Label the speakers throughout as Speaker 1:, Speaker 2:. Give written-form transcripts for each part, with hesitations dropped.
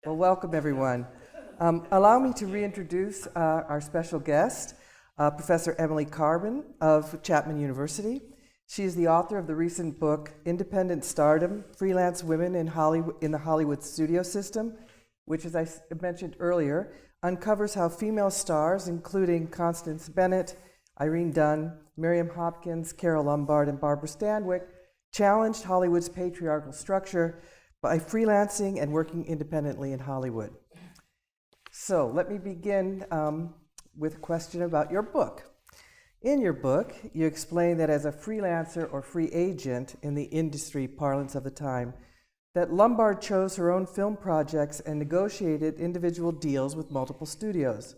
Speaker 1: Well, welcome everyone. Allow me to reintroduce our special guest, Professor Emily Carbon of Chapman University. She is the author of the recent book, Independent Stardom, Freelance Women in the Hollywood Studio System, which, as I mentioned earlier, uncovers how female stars, including Constance Bennett, Irene Dunne, Miriam Hopkins, Carol Lombard, and Barbara Stanwyck, challenged Hollywood's patriarchal structure by freelancing and working independently in Hollywood. So let me begin with a question about your book. In your book, you explain that as a freelancer or free agent in the industry parlance of the time, that Lombard chose her own film projects and negotiated individual deals with multiple studios.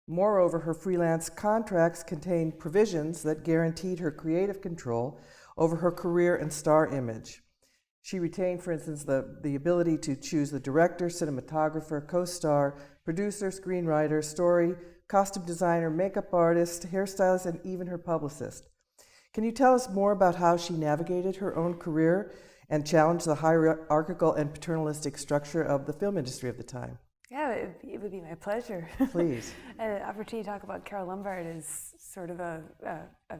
Speaker 1: Moreover, her freelance contracts contained provisions that guaranteed her creative control over her career and star image. She retained, for instance, the ability to choose the director, cinematographer, co-star, producer, screenwriter, story, costume designer, makeup artist, hairstylist, and even her publicist. Can you tell us more about how she navigated her own career and challenged the hierarchical and paternalistic structure of the film industry of the time?
Speaker 2: Yeah, it would be my pleasure.
Speaker 1: Please.
Speaker 2: An opportunity to talk about Carol Lombard is sort of a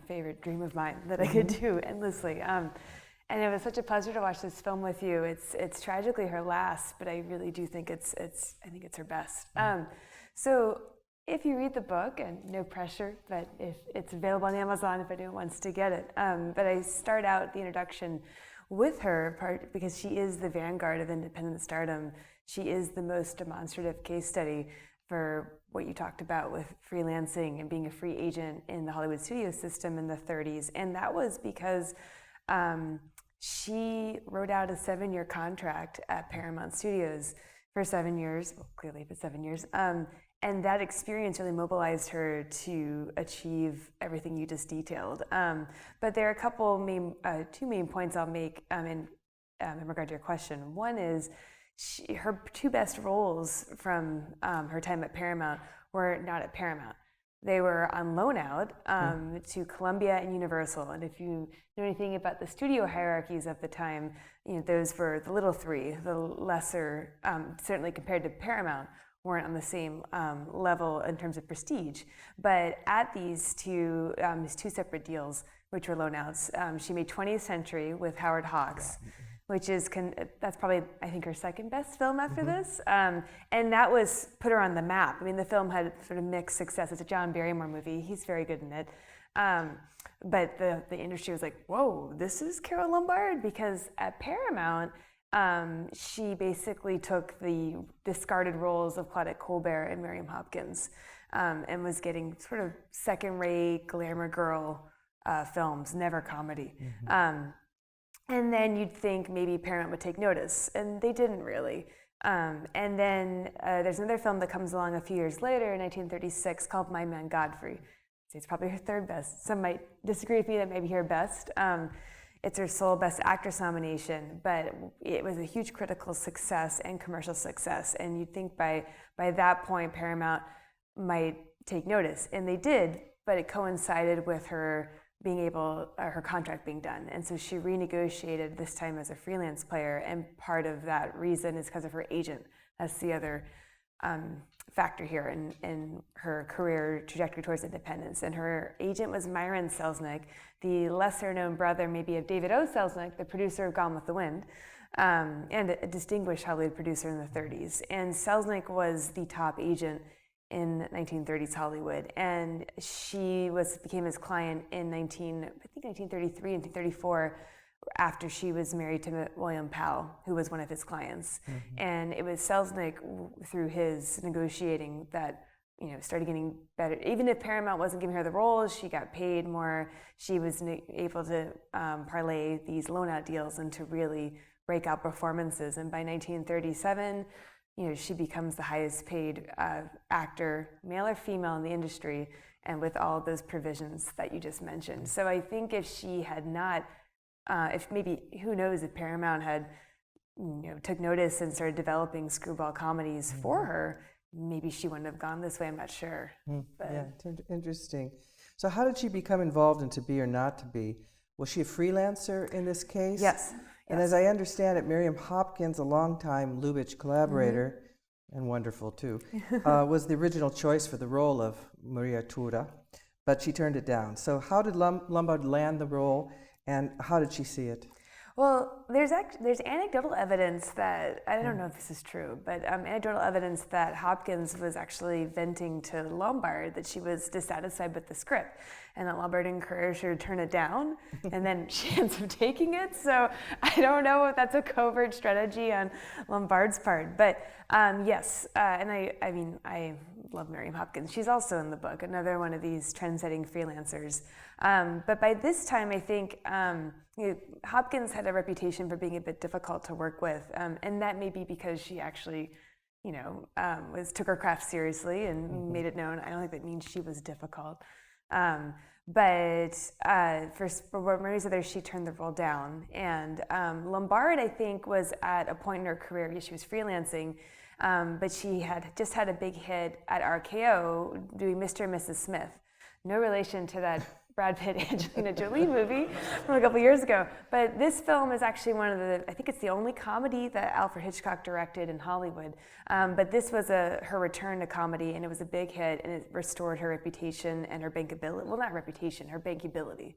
Speaker 2: favorite dream of mine that I could do endlessly. And it was such a pleasure to watch this film with you. It's tragically her last, but I really do think it's her best. So if you read the book, and no pressure, but if it's available on Amazon if anyone wants to get it. But I start out the introduction with her because she is the vanguard of independent stardom. She is the most demonstrative case study for what you talked about with freelancing and being a free agent in the Hollywood studio system in the 30s. And that was because she wrote out a 7-year contract at Paramount Studios for 7 years, well, clearly for 7 years. And that experience really mobilized her to achieve everything you just detailed. But there are two main points I'll make in regard to your question. One is her two best roles from her time at Paramount were not at Paramount. They were on loan out to Columbia and Universal. And if you know anything about the studio hierarchies of the time, those were the little three, the lesser, certainly compared to Paramount, weren't on the same level in terms of prestige. But at these two separate deals, which were loan outs, she made 20th Century with Howard Hawks, which is, that's probably, I think, her second best film after this. And that put her on the map. I mean, the film had sort of mixed success. It's a John Barrymore movie. He's very good in it. But the industry was like, whoa, this is Carol Lombard? Because at Paramount, she basically took the discarded roles of Claudette Colbert and Miriam Hopkins and was getting sort of second-rate glamour girl films, never comedy. And then you'd think maybe Paramount would take notice, and they didn't really. And then there's another film that comes along a few years later in 1936 called Man Godfrey. It's probably her third best. Some might disagree with me that maybe her best. It's her sole Best Actress nomination, but it was a huge critical success and commercial success. And you'd think by that point Paramount might take notice, and they did, but it coincided with her her contract being done. And so she renegotiated this time as a freelance player, and part of that reason is because of her agent. That's the other factor here in her career trajectory towards independence. And her agent was Myron Selznick, the lesser known brother maybe of David O. Selznick, the producer of Gone with the Wind, and a distinguished Hollywood producer in the 30s. And Selznick was the top agent in 1930s Hollywood, and she became his client in 1933 and 1934, after she was married to William Powell, who was one of his clients. And it was Selznick, through his negotiating, that started getting better. Even if Paramount wasn't giving her the roles, she got paid more. She was able to parlay these loan-out deals into really breakout performances. And by 1937, she becomes the highest paid actor, male or female, in the industry, and with all of those provisions that you just mentioned. So I think if she had not, who knows, if Paramount had took notice and started developing screwball comedies for her, maybe she wouldn't have gone this way. I'm not sure.
Speaker 1: Yeah, interesting. So how did she become involved in To Be or Not to Be? Was she a freelancer in this case?
Speaker 2: Yes.
Speaker 1: And as I understand it, Miriam Hopkins, a longtime Lubitsch collaborator, and wonderful too, was the original choice for the role of Maria Tura, but she turned it down. So how did Lombard land the role, and how did she see it?
Speaker 2: Well, there's anecdotal evidence that, I don't know if this is true, but anecdotal evidence that Hopkins was actually venting to Lombard that she was dissatisfied with the script, and that Lombard encouraged her to turn it down, and then she ends up taking it. So I don't know if that's a covert strategy on Lombard's part, but yes, and I love Miriam Hopkins. She's also in the book, another one of these trend-setting freelancers. But by this time, I think Hopkins had a reputation for being a bit difficult to work with, and that may be because she actually, took her craft seriously and made it known. I don't think that means she was difficult. But for Marie's others, she turned the role down. And Lombard, I think, was at a point in her career, she was freelancing, but she had just had a big hit at RKO doing Mr. and Mrs. Smith. No relation to that Brad Pitt, Angelina Jolie movie from a couple years ago. But this film is actually I think it's the only comedy that Alfred Hitchcock directed in Hollywood. But this was her return to comedy, and it was a big hit, and it restored her reputation and her bankability. Well, not reputation, her bankability.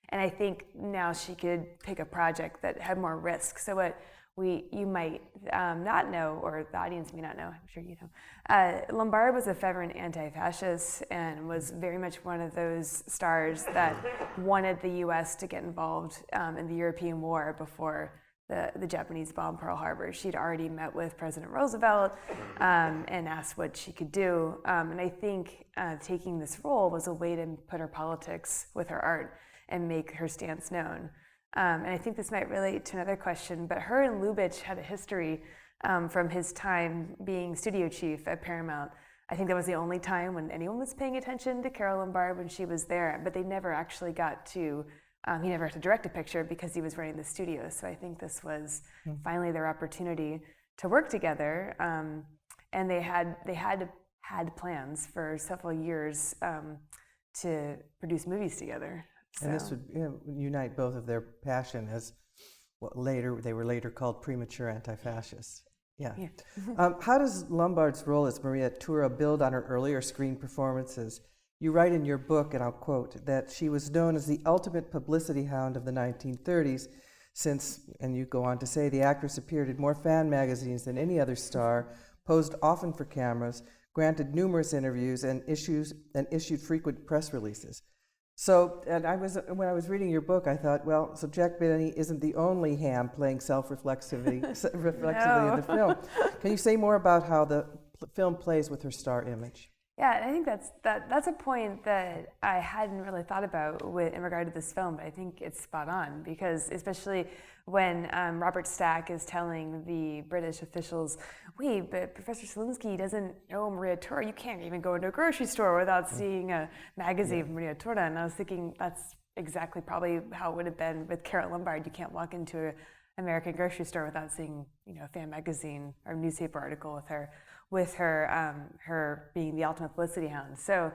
Speaker 2: And I think now she could pick a project that had more risk. So what you might not know, or the audience may not know, I'm sure you know, Lombard was a fervent anti-fascist and was very much one of those stars that wanted the U.S. to get involved in the European War before the Japanese bombed Pearl Harbor. She'd already met with President Roosevelt and asked what she could do. And I think taking this role was a way to put her politics with her art and make her stance known. And I think this might relate to another question, but her and Lubitsch had a history from his time being studio chief at Paramount. I think that was the only time when anyone was paying attention to Carole Lombard when she was there, but they never actually got to, he never had to direct a picture because he was running the studio. So I think this was finally their opportunity to work together. And they had plans for several years to produce movies together. So.
Speaker 1: And this would unite both of their passion as they were later called premature anti-fascists. Yeah. How does Lombard's role as Maria Tura build on her earlier screen performances? You write in your book, and I'll quote, that she was known as the ultimate publicity hound of the 1930s since, and you go on to say, the actress appeared in more fan magazines than any other star, posed often for cameras, granted numerous interviews, and issued frequent press releases. So, and when I was reading your book, I thought, well, so Jack Benny isn't the only ham playing self-reflexively in the film. Can you say more about how the film plays with her star image?
Speaker 2: Yeah, and I think that's a point that I hadn't really thought about in regard to this film, but I think it's spot on, because especially when Robert Stack is telling the British officials, wait, but Professor Selinsky doesn't know Maria Tura. You can't even go into a grocery store without seeing a magazine of Maria Tura. And I was thinking that's exactly probably how it would have been with Carole Lombard. You can't walk into an American grocery store without seeing, a fan magazine or newspaper article with her being the ultimate publicity hound. So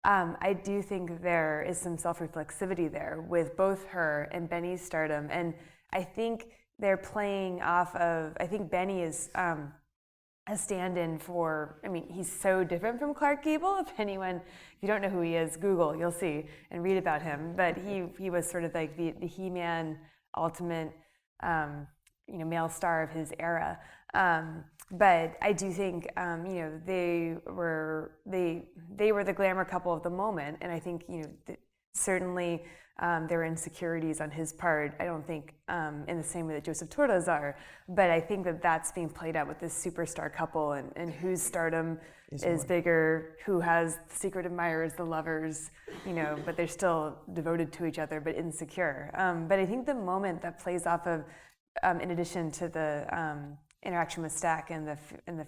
Speaker 2: I do think there is some self-reflexivity there with both her and Benny's stardom. And I think they're playing off of, I think Benny is a stand-in for, he's so different from Clark Gable. If you don't know who he is, Google, you'll see and read about him. But he was sort of like the He-Man ultimate, male star of his era. But I do think, they were the glamour couple of the moment, and I think, certainly there were insecurities on his part. I don't think in the same way that Joseph Torres are, but I think that that's being played out with this superstar couple, and whose stardom is bigger, who has the secret admirers, the lovers, but they're still devoted to each other, but insecure. But I think the moment that plays off of, in addition to the interaction with Stack and the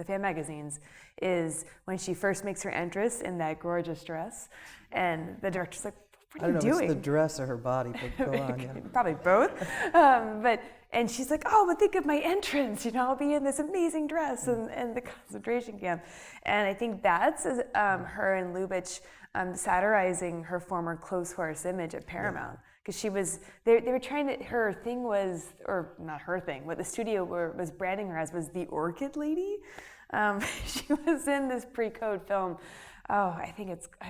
Speaker 2: fan magazines, is when she first makes her entrance in that gorgeous dress, and the director's like, "What are you doing?"
Speaker 1: It's the dress or her body, but go on. Yeah.
Speaker 2: Probably both. And she's like, "Oh, but think of my entrance. I'll be in this amazing dress and the concentration camp." And I think that's her and Lubitsch satirizing her former clothes horse image at Paramount. because they were trying to, her thing was, or not her thing, what the studio was branding her as was the Orchid Lady. She was in this pre-code film. Oh, I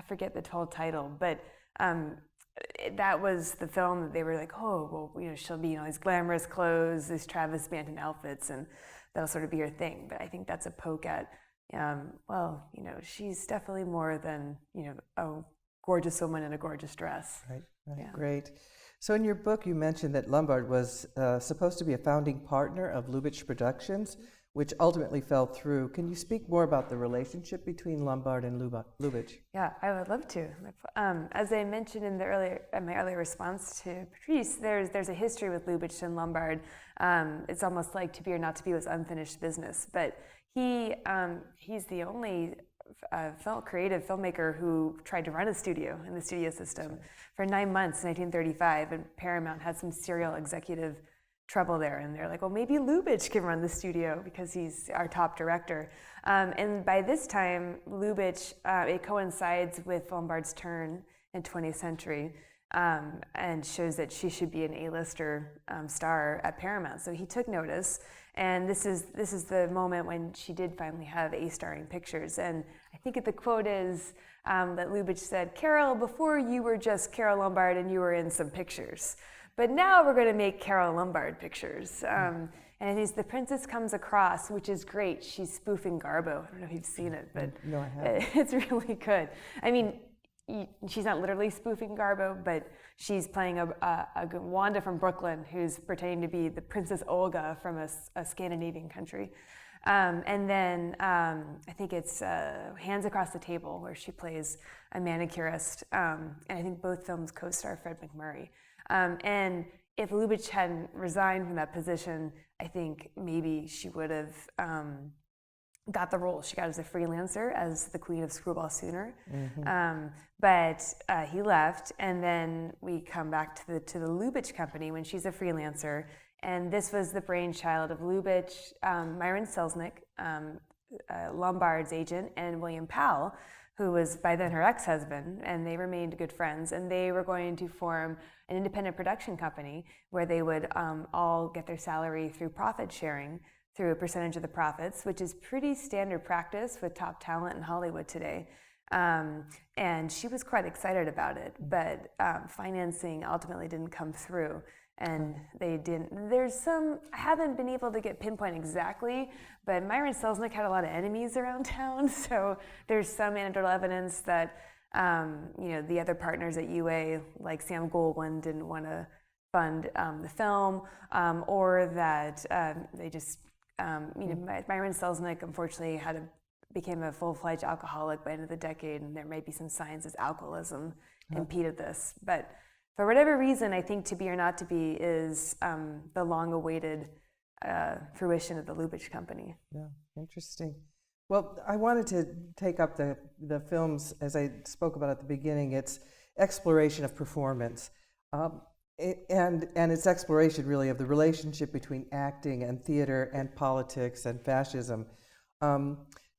Speaker 2: forget the full title, but that was the film that they were like, oh, well, she'll be in all these glamorous clothes, these Travis Banton outfits, and that'll sort of be her thing. But I think that's a poke at, she's definitely more than, a gorgeous woman in a gorgeous dress.
Speaker 1: Right,
Speaker 2: Yeah.
Speaker 1: Great. So in your book, you mentioned that Lombard was supposed to be a founding partner of Lubitsch Productions, which ultimately fell through. Can you speak more about the relationship between Lombard and Lubitsch?
Speaker 2: Yeah, I would love to. As I mentioned in my earlier response to Patrice, there's a history with Lubitsch and Lombard. It's almost like To Be or Not to Be was unfinished business, but he's the only creative filmmaker who tried to run a studio in the studio system for 9 months in 1935, and Paramount had some serial executive trouble there, and they're like, well, maybe Lubitsch can run the studio because he's our top director. And by this time, Lubitsch, it coincides with Lombard's turn in 20th century, and shows that she should be an A-lister star at Paramount. So he took notice, and this is the moment when she did finally have A-starring pictures. And I think the quote is that Lubitsch said, "Carol, before you were just Carol Lombard and you were in some pictures. But now we're going to make Carol Lombard pictures." And The Princess Comes Across, which is great. She's spoofing Garbo. I don't know if you've seen it, but
Speaker 1: No, I haven't.
Speaker 2: it's really good. I mean, she's not literally spoofing Garbo, but she's playing a Wanda from Brooklyn who's pretending to be the Princess Olga from a Scandinavian country. And then I think it's Hands Across the Table, where she plays a manicurist. And I think both films co-star Fred McMurray. And if Lubitsch hadn't resigned from that position, I think maybe she would have got the role. She got as a freelancer as the Queen of Screwball sooner. Mm-hmm. But he left, and then we come back to the Lubitsch company when she's a freelancer. And this was the brainchild of Lubitsch, Myron Selznick, Lombard's agent, and William Powell, who was by then her ex-husband, and they remained good friends. And they were going to form an independent production company where they would all get their salary through profit sharing, through a percentage of the profits, which is pretty standard practice with top talent in Hollywood today. And she was quite excited about it, but financing ultimately didn't come through. And they didn't. I haven't been able to get pinpoint exactly, but Myron Selznick had a lot of enemies around town. So there's some anecdotal evidence that, the other partners at UA, like Sam Goldwyn, didn't want to fund the film, or that they just, Myron Selznick unfortunately became a full-fledged alcoholic by the end of the decade, and there may be some signs his alcoholism impeded this. But for whatever reason, I think To Be or Not to Be is the long-awaited fruition of the Lubitsch company.
Speaker 1: Yeah, interesting. Well, I wanted to take up the films, as I spoke about at the beginning, its exploration of performance, and its exploration really of the relationship between acting and theater and politics and fascism.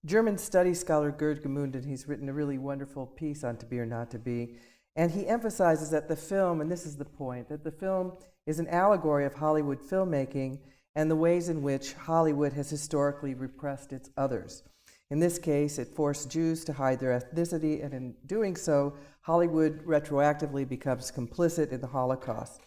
Speaker 1: German studies scholar Gerd Gemunden, he's written a really wonderful piece on To Be or Not to Be, and he emphasizes that the film, and this is the point, that the film is an allegory of Hollywood filmmaking and the ways in which Hollywood has historically repressed its others. In this case, it forced Jews to hide their ethnicity, and in doing so, Hollywood retroactively becomes complicit in the Holocaust.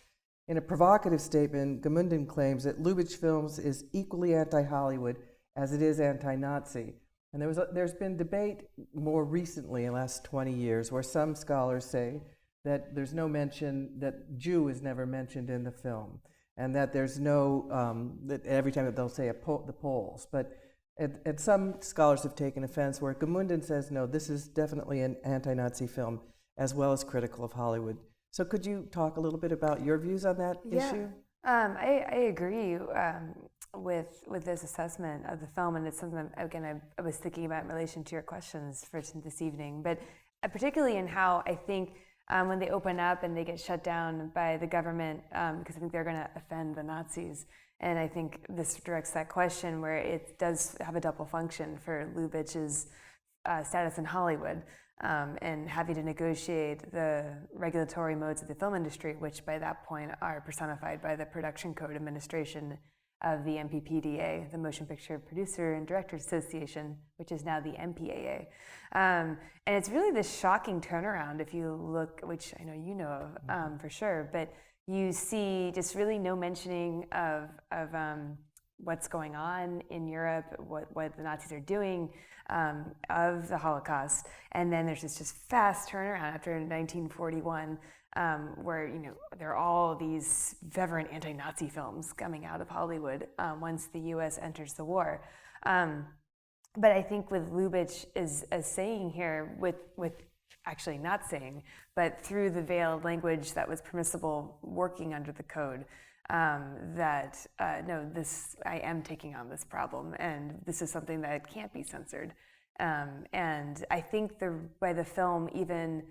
Speaker 1: In a provocative statement, Gemunden claims that Lubitsch Films is equally anti-Hollywood as it is anti-Nazi. And there's been debate more recently in the last 20 years where some scholars say that there's no mention, that Jew is never mentioned in the film, and that there's no, that every time they'll say the Poles. But and some scholars have taken offense where Gemunden says, no, this is definitely an anti-Nazi film as well as critical of Hollywood. So could you talk a little bit about your views on that issue?
Speaker 2: I agree with this assessment of the film, and it's something that, again, I was thinking about in relation to your questions for this evening, but particularly in how I think when they open up and they get shut down by the government, because I think they're going to offend the Nazis. And I think this directs that question where it does have a double function for Lubitsch's status in Hollywood. and having to negotiate the regulatory modes of the film industry, which by that point are personified by the Production Code Administration of the MPPDA, the Motion Picture Producer and Directors Association, which is now the MPAA. And it's really this shocking turnaround if you look, which I know you know of for sure, but you see just really no mentioning of what's going on in Europe, what the Nazis are doing, of the Holocaust. And then there's this just fast turnaround after 1941, where there are all these fervent anti-Nazi films coming out of Hollywood once the U.S. enters the war. But I think with Lubitsch is saying here, with actually not saying, but through the veiled language that was permissible working under the code, that no, I am taking on this problem, and this is something that can't be censored. And I think the way the film even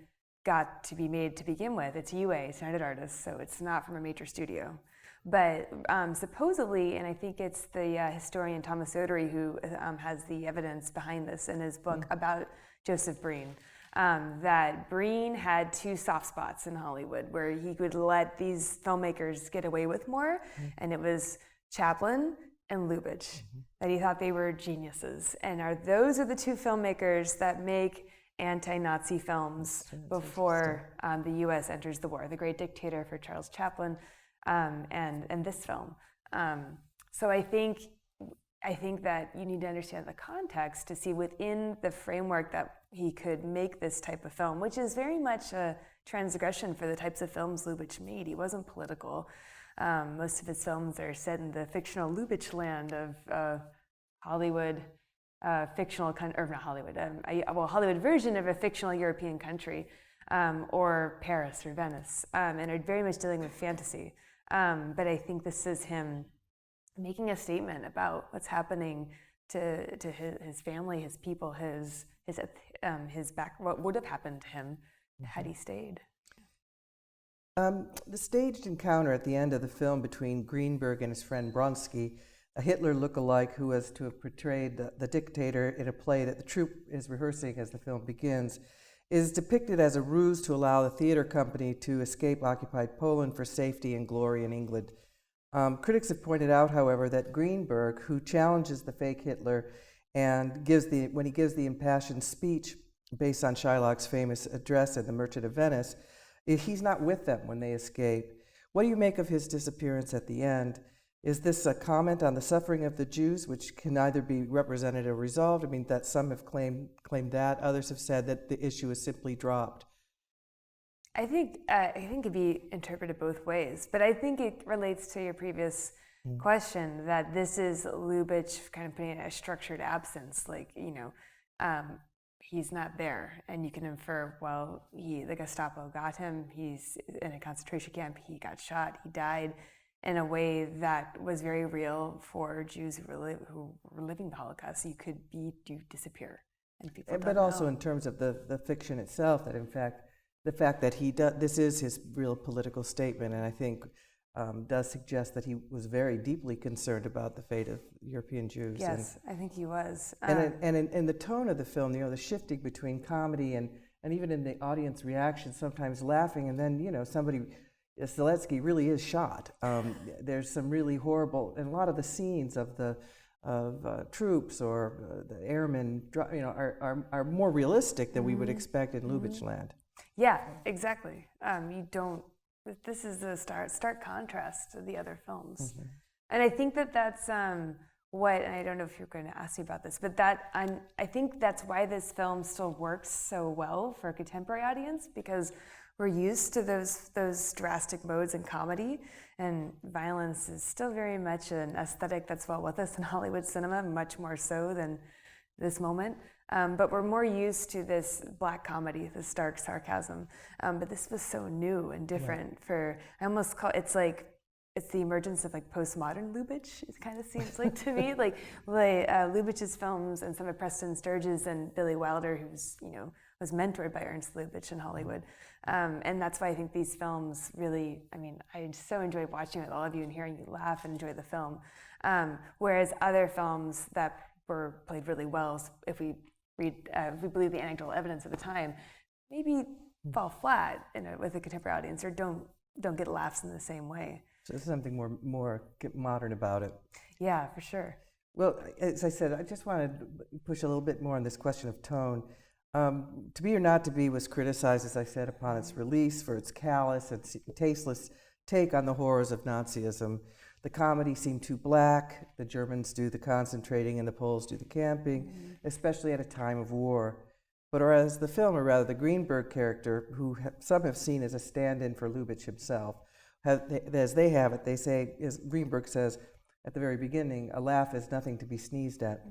Speaker 2: got to be made to begin with, it's UA, it's United Artists, so it's not from a major studio. But supposedly, and I think it's the historian Thomas Odery who has the evidence behind this in his book about Joseph Breen, that Breen had two soft spots in Hollywood where he would let these filmmakers get away with more, and it was Chaplin and Lubitsch, that he thought they were geniuses. And those are the two filmmakers that make anti-Nazi films before the U.S. enters the war. The Great Dictator for Charles Chaplin, and this film. So I think that you need to understand the context to see within the framework that he could make this type of film, which is very much a transgression for the types of films Lubitsch made. He wasn't political. Most of his films are set in the fictional Lubitsch land of Hollywood, fictional, or not Hollywood, Hollywood version of a fictional European country, or Paris or Venice, and are very much dealing with fantasy. But I think this is him making a statement about what's happening to his family, his people, his back, what would have happened to him had he stayed.
Speaker 1: The staged encounter at the end of the film between Greenberg and his friend Bronsky, a Hitler look-alike who was to have portrayed the dictator in a play that the troupe is rehearsing as the film begins, is depicted as a ruse to allow the theater company to escape occupied Poland for safety and glory in England. Critics have pointed out, however, that Greenberg, who challenges the fake Hitler and when he gives the impassioned speech based on Shylock's famous address at the Merchant of Venice, he's not with them when they escape. What do you make of his disappearance at the end? Is this a comment on the suffering of the Jews, which can either be represented or resolved? I mean, that some have claimed that, others have said that the issue is simply dropped.
Speaker 2: I think it can be interpreted both ways, but I think it relates to your previous question that this is Lubitsch kind of putting a structured absence, he's not there, and you can infer, well, the Gestapo got him, he's in a concentration camp, he got shot, he died in a way that was very real for Jews who were living the Holocaust. You could disappear, and people don't
Speaker 1: But also
Speaker 2: know.
Speaker 1: in terms of the fiction itself, that in fact, the fact that this is his real political statement, and I think does suggest that he was very deeply concerned about the fate of European Jews.
Speaker 2: Yes, I think he was.
Speaker 1: And in the tone of the film, the shifting between comedy and even in the audience reaction, sometimes laughing, and then Zelensky really is shot. There's some really horrible, and a lot of the scenes of troops or the airmen, are more realistic than we would expect in Lubitsch land.
Speaker 2: Yeah, exactly. This is a stark contrast to the other films. And I think that's and I don't know if you're going to ask me about this, but I think that's why this film still works so well for a contemporary audience, because we're used to those drastic modes in comedy, and violence is still very much an aesthetic that's well with us in Hollywood cinema, much more so than this moment. But we're more used to this black comedy, this stark sarcasm. But this was so new and different. I almost call it's the emergence of postmodern Lubitsch. It kind of seems like to me, Lubitsch's films and some of Preston Sturges and Billy Wilder, who's was mentored by Ernst Lubitsch in Hollywood, and that's why I think these films really. I mean, I so enjoyed watching with all of you and hearing you laugh and enjoy the film. Whereas other films that were played really well, if we if we believe the anecdotal evidence of the time, maybe fall flat with a contemporary audience, or don't get laughs in the same way.
Speaker 1: So there's something more modern about it.
Speaker 2: Yeah, for sure.
Speaker 1: Well, as I said, I just wanted to push a little bit more on this question of tone. To Be or Not to Be was criticized, as I said, upon its release for its callous and tasteless take on the horrors of Nazism. The comedy seemed too black. The Germans do the concentrating and the Poles do the camping, especially at a time of war. But whereas the film, or rather the Greenberg character, who some have seen as a stand-in for Lubitsch himself, as they have it, they say, as Greenberg says at the very beginning, a laugh is nothing to be sneezed at.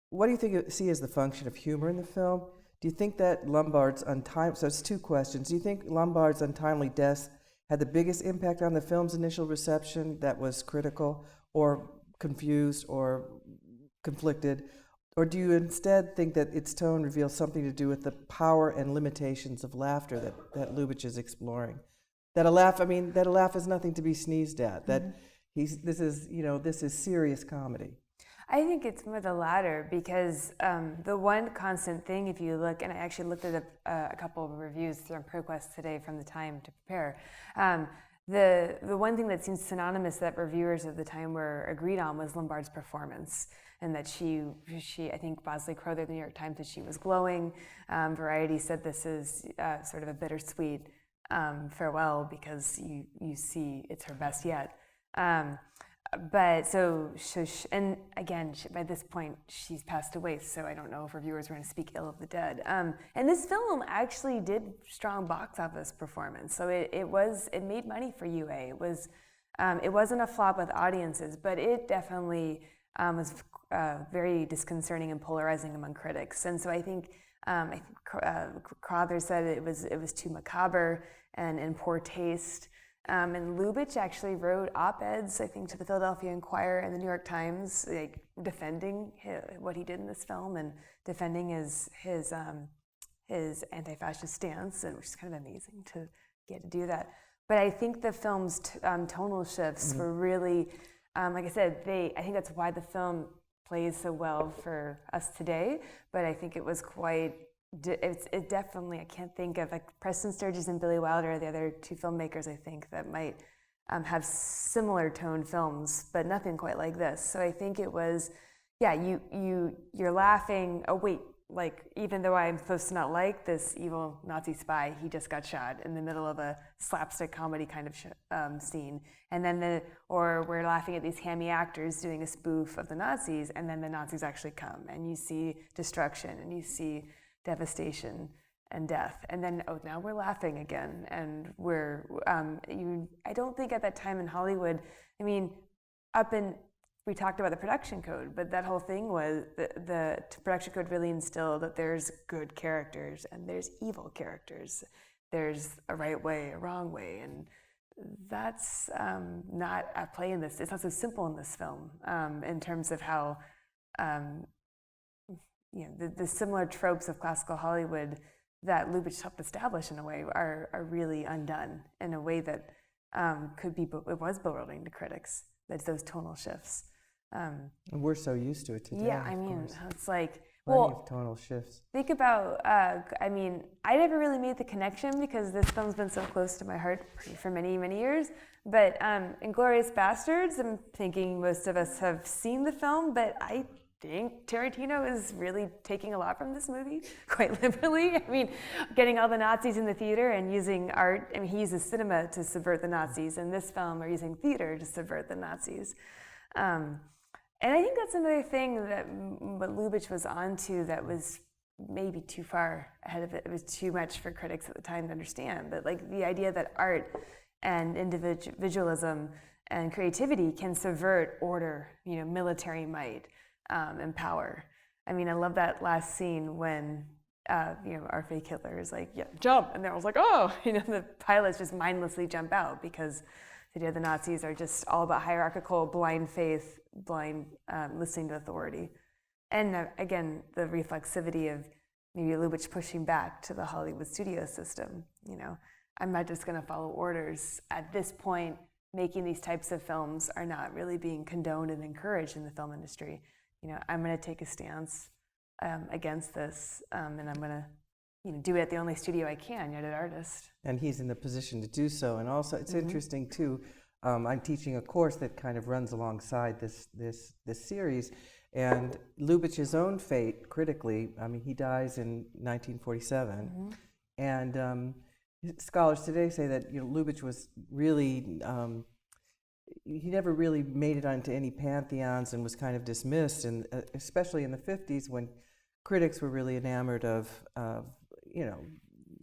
Speaker 1: What do you see as the function of humor in the film? Do you think that Lombard's untimely, so it's two questions, do you think Lombard's untimely death had the biggest impact on the film's initial reception that was critical or confused or conflicted? Or do you instead think that its tone reveals something to do with the power and limitations of laughter that Lubitsch is exploring? That a laugh is nothing to be sneezed at. That this is serious comedy.
Speaker 2: I think it's more the latter, because the one constant thing, if you look, and I actually looked at a couple of reviews from ProQuest today from the time to prepare, the one thing that seems synonymous that reviewers of the time were agreed on was Lombard's performance, and that she I think Bosley Crowther of the New York Times said she was glowing. Variety said this is sort of a bittersweet farewell, because you see it's her best yet. But and again, by this point, she's passed away, so I don't know if reviewers were going to speak ill of the dead. And this film actually did strong box office performance, so it made money for UA. It wasn't a flop with audiences, but it definitely was very disconcerting and polarizing among critics. And so I think Crowther said it was too macabre and in poor taste. And Lubitsch actually wrote op-eds, I think, to the Philadelphia Inquirer and the New York Times, like defending what he did in this film and defending his anti-fascist stance, which is kind of amazing to get to do that. But I think the film's tonal shifts were really, like I said, I think that's why the film plays so well for us today. But I think it was it definitely, I can't think of, like, Preston Sturges and Billy Wilder are the other two filmmakers, I think, that might have similar tone films, but nothing quite like this. So I think it was, you're laughing, oh wait, like, even though I'm supposed to not like this evil Nazi spy, he just got shot in the middle of a slapstick comedy kind of scene. And then or we're laughing at these hammy actors doing a spoof of the Nazis, and then the Nazis actually come, and you see destruction, and you see devastation and death, and then now we're laughing again, and I don't think at that time in Hollywood, I mean, we talked about the production code, but that whole thing was the production code really instilled that there's good characters and there's evil characters, there's a right way, a wrong way, and that's not at play in this. It's not so simple in this film in terms of how the similar tropes of classical Hollywood that Lubitsch helped establish in a way are really undone in a way that it was bewildering to critics. That's those tonal shifts.
Speaker 1: And we're so used to it today.
Speaker 2: Yeah, I mean, it's like,
Speaker 1: plenty of tonal shifts.
Speaker 2: Think about, I never really made the connection because this film's been so close to my heart for many, many years. But Inglourious Bastards, I'm thinking most of us have seen the film, but I think Tarantino is really taking a lot from this movie, quite literally. I mean, getting all the Nazis in the theater and using art. I mean, he uses cinema to subvert the Nazis. In this film, are using theater to subvert the Nazis. And I think that's another thing that what Lubitsch was onto that was maybe too far ahead of it. It was too much for critics at the time to understand. But like the idea that art and individualism and creativity can subvert order, military might, and power. I mean, I love that last scene when, our fake Hitler is like, yeah, jump. And they're all like, oh, the pilots just mindlessly jump out because the Nazis are just all about hierarchical, blind faith, blind listening to authority. And again, the reflexivity of maybe Lubitsch pushing back to the Hollywood studio system. I'm not just going to follow orders. At this point, making these types of films are not really being condoned and encouraged in the film industry. I'm going to take a stance against this, and I'm going to do it at the only studio I can, United Artists.
Speaker 1: And he's in the position to do so. And also, it's interesting too. I'm teaching a course that kind of runs alongside this series, and Lubitsch's own fate, critically. I mean, he dies in 1947, and scholars today say that Lubitsch was really he never really made it onto any pantheons and was kind of dismissed, and especially in the 50s when critics were really enamored of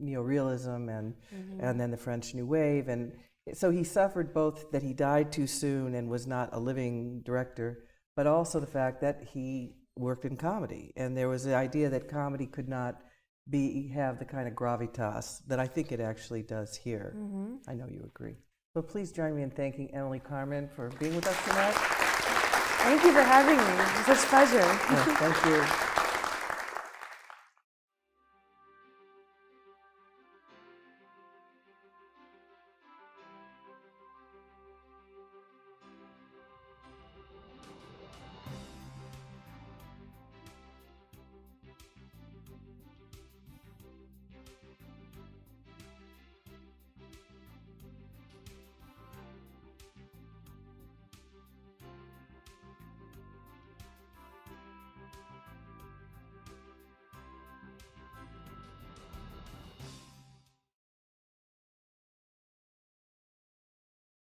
Speaker 1: neorealism and then the French New Wave, and so he suffered both that he died too soon and was not a living director, but also the fact that he worked in comedy, and there was the idea that comedy could not have the kind of gravitas that I think it actually does here. I know you agree. So please join me in thanking Emily Carmen for being with us tonight.
Speaker 2: Thank you for having me. It was such a pleasure.
Speaker 1: Thank you.